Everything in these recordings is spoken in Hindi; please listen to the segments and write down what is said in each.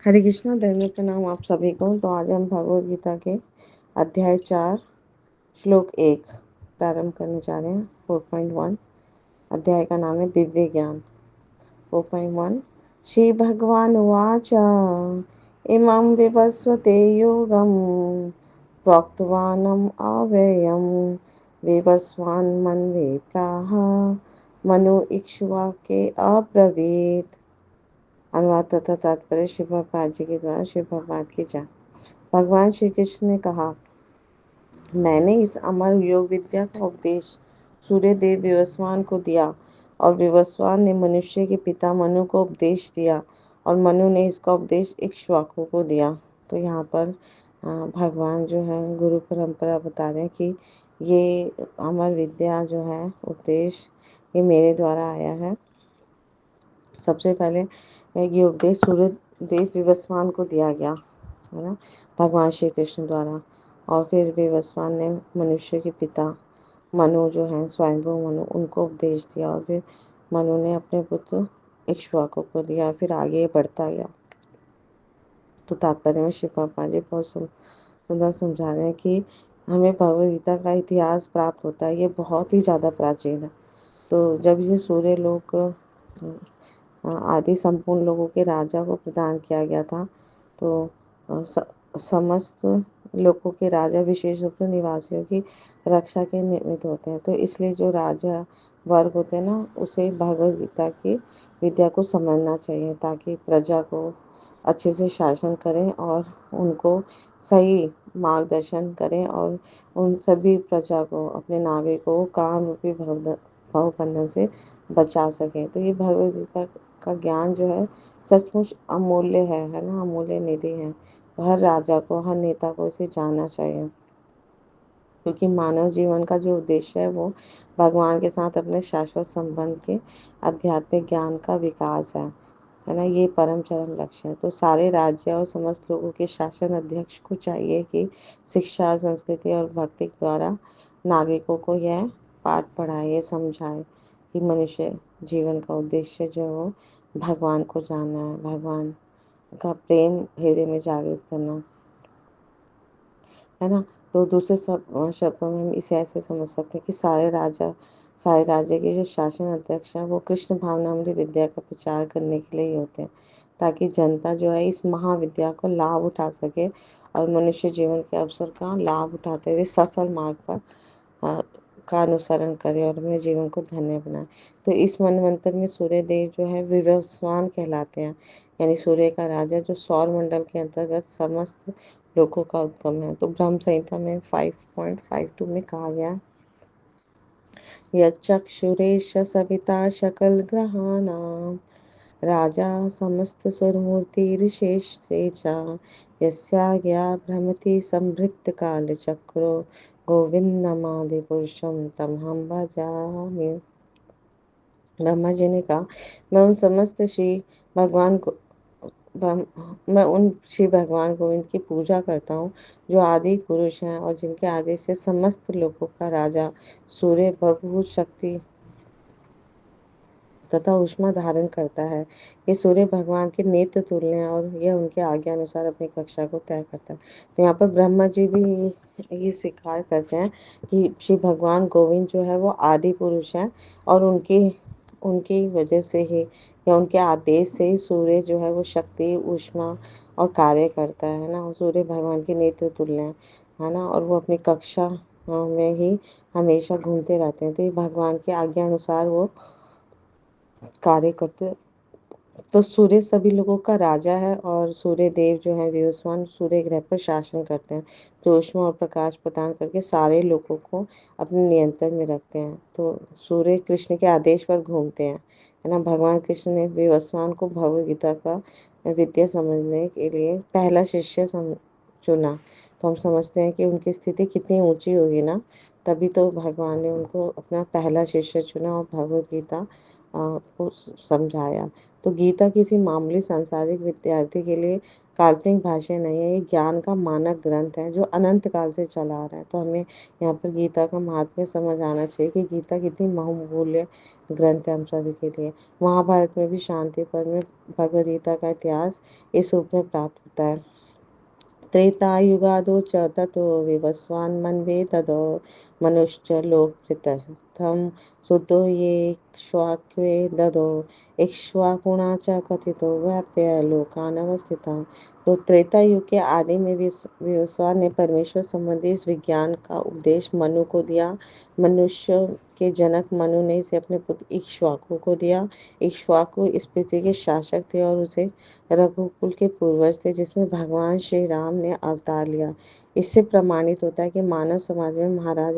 हरे कृष्णा, धर्म प्रणाम आप सभी को। तो आज हम भगवद गीता के अध्याय 4 श्लोक 1 प्रारंभ करने जा रहे हैं। 4.1 अध्याय का नाम है दिव्य ज्ञान। 4.1 श्री भगवान उवाच इमं विवस्वते योगं प्रोक्तवानम् अव्ययं विवस्वान्मन्वे प्राह मनु इक्ष्वाके अब्रवीत्। अनुवाद तथा तात्पर्य श्री प्रभुपाद जी के द्वारा श्री प्रभुपाद की जय। भगवान श्री कृष्ण ने कहा, मैंने इस अमर योग विद्या का उपदेश सूर्य देव विवस्वान को दिया और विवस्वान ने मनुष्य के पिता मनु को उपदेश दिया और मनु ने इसका उपदेश इक्ष्वाकु को दिया। तो यहाँ पर भगवान जो है गुरु परंपरा बता रहे हैं कि ये अमर विद्या जो है उपदेश ये मेरे द्वारा आया है। सबसे पहले ये उपदेश सूर्य देव विवस्वान को दिया गया है ना, भगवान श्री कृष्ण द्वारा। और फिर विवस्वान ने मनुष्य के पिता मनु जो हैं स्वयंभू मनु उनको उपदेश दिया और फिर मनु ने अपने पुत्र इक्ष्वाकु को दिया। फिर आगे बढ़ता गया। तो तात्पर्य में श्री प्रभुपाद जी बहुत सुंदर समझा रहे हैं कि हमें भगवद गीता का इतिहास प्राप्त होता है। ये बहुत ही ज़्यादा प्राचीन है। तो जब ये सूर्य लोक आदि संपूर्ण लोगों के राजा को प्रदान किया गया था, तो समस्त लोगों के राजा विशेष रूप से निवासियों की रक्षा के निमित्त होते हैं। तो इसलिए जो राजा वर्ग होते हैं ना, उसे भगवद गीता की विद्या को समझना चाहिए ताकि प्रजा को अच्छे से शासन करें और उनको सही मार्गदर्शन करें और उन सभी प्रजा को अपने नागरिकों को काम रूपी भवबंधन से बचा सकें। तो ये भगवद गीता का ज्ञान जो है सचमुच अमूल्य है ना, अमूल्य निधि है। हर राजा को हर नेता को इसे जानना चाहिए, क्योंकि मानव जीवन का जो उद्देश्य है वो भगवान के साथ अपने शाश्वत संबंध के आध्यात्मिक ज्ञान का विकास है ना, ये परम चरम लक्ष्य है। तो सारे राज्य और समस्त लोगों के शासन अध्यक्ष को चाहिए कि शिक्षा संस्कृति और भक्ति द्वारा नागरिकों को यह पाठ पढ़ाए समझाए कि मनुष्य जीवन का उद्देश्य जो हो भगवान को जानना है, भगवान का प्रेम हृदय में जागृत करना है ना। तो दूसरे शब्दों में हम इसे ऐसे समझ सकते हैं कि सारे राज्य के जो शासन अध्यक्ष हैं वो कृष्ण भावनामृत विद्या का प्रचार करने के लिए ही होते हैं, ताकि जनता जो है इस महाविद्या को लाभ उठा सके और मनुष्य जीवन के अवसर का लाभ उठाते हुए सफल मार्ग पर का अनुसरण करे और अपने जीवन को धन्य बनाए। तो इस मनवंतर में सूर्य देव जो है विवस्वान कहलाते हैं, यानी सूर्य का राजा जो सौर मंडल के अंतर्गत समस्त लोकों का उत्गम है। तो ब्रह्म संहिता में 5.52 में कहा गया, यक्षुरेश सविता शकल ग्रहाणाम राजा समस्त सुरमूर्तिर्विशेष से च यस्याज्ञा भ्रमति संभृत काल चक्रो गोविंदमादि पुरुषम तमहम भजामि। ब्रह्मा जी ने कहा, मैं उन समस्त श्री भगवान को मैं उन श्री भगवान गोविंद की पूजा करता हूँ जो आदि पुरुष हैं और जिनके आदेश से समस्त लोगों का राजा सूर्य भरपूर शक्ति तथा ऊष्मा धारण करता है। ये सूर्य भगवान के नेत्र तुल्य हैं और यह उनके आज्ञा अनुसार अपनी कक्षा को तय करता है। तो यहाँ पर ब्रह्मा जी भी ये स्वीकार करते हैं कि श्री भगवान गोविंद जो है वो आदि पुरुष हैं और उनकी उनकी वजह से ही या उनके आदेश से ही सूर्य जो है वो शक्ति ऊष्मा और कार्य करता है ना। सूर्य भगवान के नेत्र तुल्य है ना, और वो अपनी कक्षा में ही हमेशा घूमते रहते हैं। तो ये भगवान की आज्ञा अनुसार वो कार्य करते। तो सूर्य सभी लोगों का राजा है और सूर्य देव जो है विवस्वान सूर्य ग्रह पर शासन करते हैं, जो ऊष्मा और प्रकाश प्रदान करके सारे लोगों को अपने नियंत्रण में रखते हैं। तो सूर्य कृष्ण के आदेश पर घूमते हैं है ना। भगवान कृष्ण ने विवस्वान को भगवद गीता का विद्या समझने के लिए पहला शिष्य चुना। तो हम समझते हैं कि उनकी स्थिति कितनी ऊंची होगी ना, तभी तो भगवान ने उनको अपना पहला शिष्य चुना और भगवद गीता को समझाया। तो गीता किसी मामूली सांसारिक विद्यार्थी के लिए काल्पनिक भाषा नहीं है, ये ज्ञान का मानक ग्रंथ है जो अनंत काल से चला आ रहा है। तो हमें यहाँ पर गीता का महात्म्य समझ आना चाहिए कि गीता कितनी बहुमूल्य ग्रंथ है हम सभी के लिए। महाभारत में भी शांति पर्व में भगवद गीता का इतिहास इस रूप में प्राप्त होता है। त्रेतायुगादौ च ततो विवस्वान्मन्वे ततो मनुश्च लोककृतस्थं सुतो येक्ष्वाक्वे ददो इक्ष्वाकुणा च कथितो व्याप्य लोकान अवस्थिता। तो त्रेता युग के आदि में विवस्वान ने परमेश्वर संबंधी इस विज्ञान का उपदेश मनु को दिया। मनुष्य के जनक मनु ने इसे अपने पुत्र इक्ष्वाकु को दिया। इक्ष्वाकु इस पृथ्वी के शासक थे और उसे रघुकुल के पूर्वज थे जिसमें भगवान श्री राम ने अवतार लिया। इससे प्रमाणित होता है कि मानव समाज में महाराज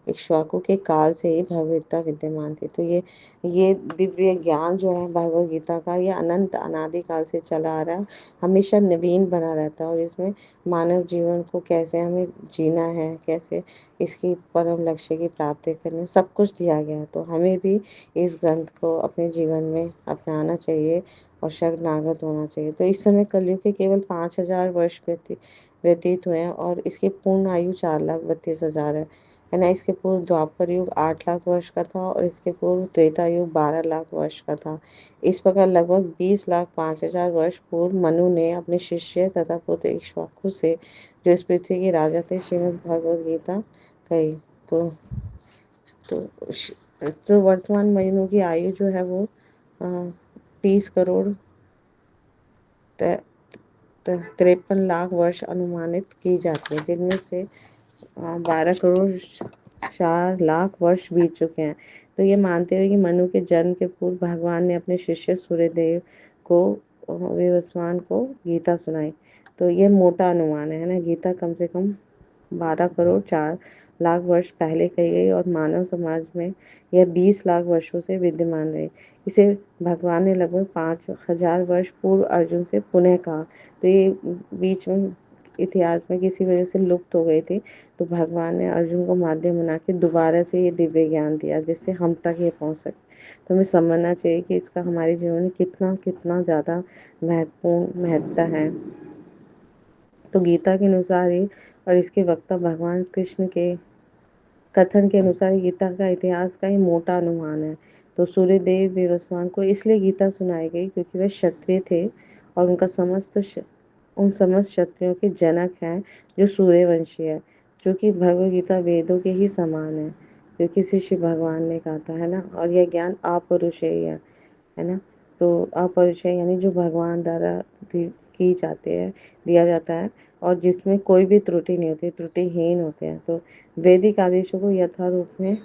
इक्ष्वाकु के काल से ही भगवद गीता विद्यमान थी। तो ये दिव्य ज्ञान जो है भगवद गीता का, ये अनंत अनादि काल से चला आ रहा है, हमेशा नवीन बना रहता है। और इसमें मानव जीवन को कैसे हमें जीना है, कैसे इसकी परम लक्ष्य की प्राप्ति करनी है, सब कुछ दिया गया है। तो हमें भी इस ग्रंथ को अपने जीवन में अपनाना चाहिए और शरणागत होना चाहिए। तो इस समय कलयुग के केवल 5,000 वर्ष व्यतीत हुए हैं और इसकी पूर्ण आयु 4,32,000 है ना। इसके पूर्व द्वापर युग 8 लाख वर्ष का था और इसके पूर्व त्रेता युग 12 लाख वर्ष का था। इस प्रकार लगभग 20,05,000 वर्ष पूर्व मनु ने अपने शिष्य तथा पुत्र इक्ष्वाकु से, जो इस पृथ्वी के राजा थे, श्रीमद् भगवद गीता कही। तो तो तो वर्तमान मनु की आयु जो है वो 30 करोड़ 53 लाख वर्ष अनुमानित की जाती है, जिनमें से 12 करोड़ 4 लाख वर्ष बीत चुके हैं। तो ये मानते हुए कि मनु के जन्म के पूर्व भगवान ने अपने शिष्य सूर्यदेव को विवस्वान को गीता सुनाई। तो ये मोटा अनुमान है ना। गीता कम से कम 12 करोड़ 4 लाख वर्ष पहले कही गई और मानव समाज में यह 20 लाख वर्षों से विद्यमान रही। इसे भगवान ने लगभग 5,000 वर्ष पूर्व अर्जुन से पुनः कहा। तो ये बीच में इतिहास में किसी वजह से लुप्त हो गई थी, तो भगवान ने अर्जुन को माध्यम बना के दोबारा से ये दिव्य ज्ञान दिया जिससे हम तक ये पहुंच सके। तो हमें समझना चाहिए कि इसका हमारे जीवन में कितना कितना ज़्यादा महत्ता है। तो गीता के अनुसार ही और इसके वक्ता भगवान कृष्ण के कथन के अनुसार गीता का इतिहास का ही मोटा अनुमान है। तो सूर्यदेव विवस्वान को इसलिए गीता सुनाई गई क्योंकि वे क्षत्रिय थे और उन समस्त क्षत्रियों के जनक हैं जो सूर्यवंशी है, जो कि भगवद गीता वेदों के ही समान है, जो किसी श्री भगवान ने कहा था, है ना। और यह ज्ञान अपरुषेय है ना। तो अपरिचय यानी जो भगवान द्वारा की जाते हैं, दिया जाता है और जिसमें कोई भी त्रुटि नहीं होती, त्रुटिहीन होते हैं। तो वैदिक आदेशों को यथारूप में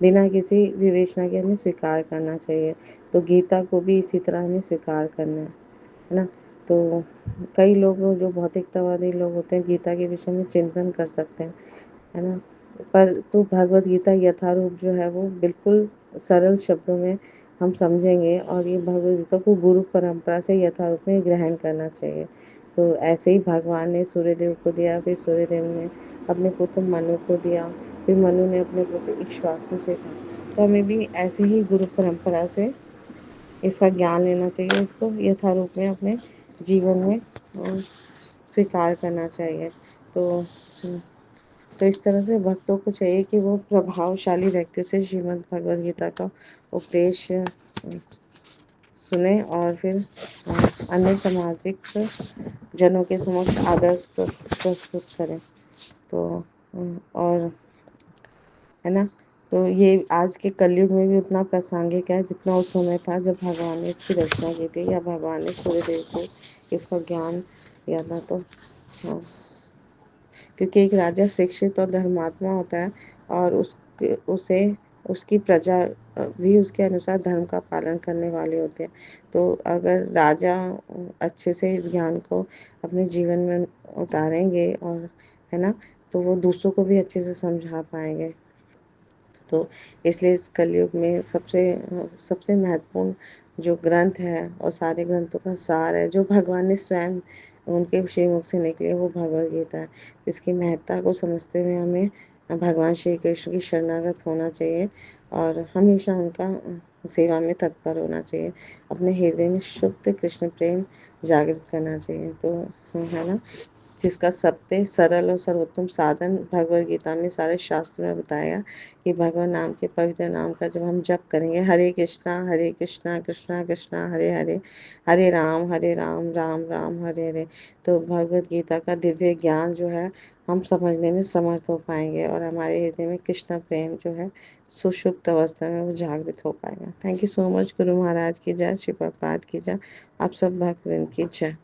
बिना किसी विवेचना के हमें स्वीकार करना चाहिए। तो गीता को भी इसी तरह हमें स्वीकार करना है ना। तो कई लोग जो भौतिकतावादी लोग होते हैं गीता के विषय में चिंतन कर सकते हैं, है ना। पर तो भगवद गीता यथारूप जो है वो बिल्कुल सरल शब्दों में हम समझेंगे और ये भगवद गीता को गुरु परंपरा से यथारूप में ग्रहण करना चाहिए। तो ऐसे ही भगवान ने सूर्यदेव को दिया, फिर सूर्यदेव ने अपने पुत्र मनु को दिया, फिर मनु ने अपने पुत्र इक्ष्वाकु से कहा। तो हमें भी ऐसे ही गुरु परंपरा से इसका ज्ञान लेना चाहिए, इसको यथारूप में अपने जीवन में स्वीकार करना चाहिए। तो तो इस तरह से भक्तों को चाहिए कि वो प्रभावशाली व्यक्तियों से श्रीमद् भगवद गीता का उपदेश सुने और फिर अन्य सामाजिक जनों के समक्ष आदर्श प्रस्तुत करें। तो और है ना। तो ये आज के कलयुग में भी उतना प्रासंगिक है जितना उस समय था जब भगवान ने इसकी रचना की थी या भगवान ने सूर्यदेव को इसका ज्ञान दिया था। तो क्योंकि एक राजा शिक्षित और धर्मात्मा होता है और उसे उसकी प्रजा भी उसके अनुसार धर्म का पालन करने वाले होते हैं। तो अगर राजा अच्छे से इस ज्ञान को अपने जीवन में उतारेंगे और है ना, तो वो दूसरों को भी अच्छे से समझा पाएंगे। तो इसलिए इस कलयुग में सबसे सबसे महत्वपूर्ण जो ग्रंथ है और सारे ग्रंथों का सार है, जो भगवान ने स्वयं उनके श्रीमुख से निकले, वो भगवद गीता है। इसकी महत्ता को समझते हुए हमें भगवान श्री कृष्ण की शरणागत होना चाहिए और हमेशा उनका सेवा में तत्पर होना चाहिए। अपने हृदय में शुद्ध कृष्ण प्रेम जागृत करना चाहिए। तो है ना, जिसका सबसे सरल और सर्वोत्तम साधन भगवद गीता में सारे शास्त्रों में बताया कि भगवान नाम के पवित्र नाम का जब हम जप करेंगे, हरे कृष्णा कृष्णा कृष्णा हरे हरे, हरे राम राम राम हरे हरे, तो भगवद गीता का दिव्य ज्ञान जो है हम समझने में समर्थ हो पाएंगे और हमारे हृदय में कृष्ण प्रेम जो है सुषुप्त अवस्था में वो जागृत हो पाएगा। Thank you so much. Guru Maharaj की जय, श्री प्रभुपाद की जय, आप सब भक्तवृंद की जय।